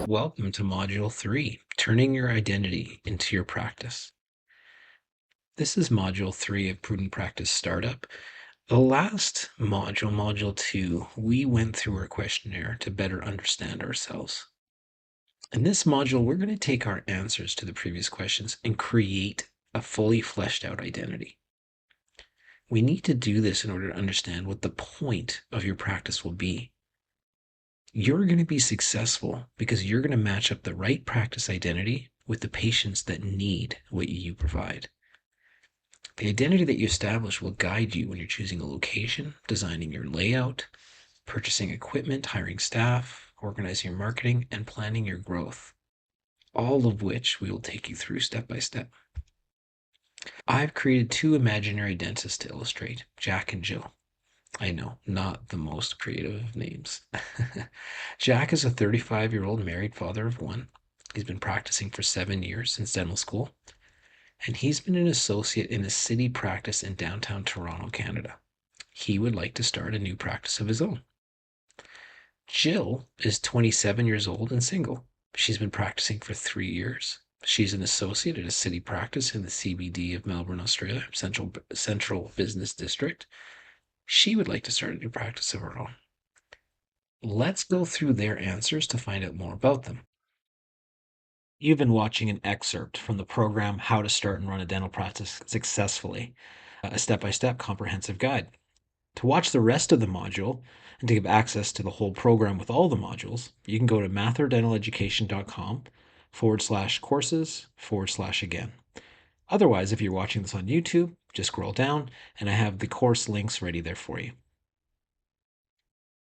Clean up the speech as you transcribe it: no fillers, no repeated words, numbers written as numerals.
Welcome to Module 3, Turning Your Identity into Your Practice. This is Module 3 of Prudent Practice Startup. The last module, Module 2, we went through our questionnaire to better understand ourselves. In this module, we're going to take our answers to the previous questions and create a fully fleshed out identity. We need to do this in order to understand what the point of your practice will be. You're going to be successful because you're going to match up the right practice identity with the patients that need what you provide. The identity that you establish will guide you when you're choosing a location, designing your layout, purchasing equipment, hiring staff, organizing your marketing, and planning your growth, all of which we will take you through step by step. I've created two imaginary dentists to illustrate, Jack and Jill. I know, not the most creative of names. Jack is a 35-year-old married father of one. He's been practicing for 7 years since dental school, and he's been an associate in a city practice in downtown Toronto, Canada. He would like to start a new practice of his own. Jill is 27 years old and single. She's been practicing for 3 years. She's an associate at a city practice in the CBD of Melbourne, Australia, Central Business District. She would like to start a new practice of her own. Let's go through their answers to find out more about them. You've been watching an excerpt from the program How to Start and Run a Dental Practice Successfully, a step-by-step comprehensive guide. To watch the rest of the module and to give access to the whole program with all the modules, you can go to matherdentaleducation.com/courses/again. Otherwise, if you're watching this on YouTube, just scroll down and I have the course links ready there for you.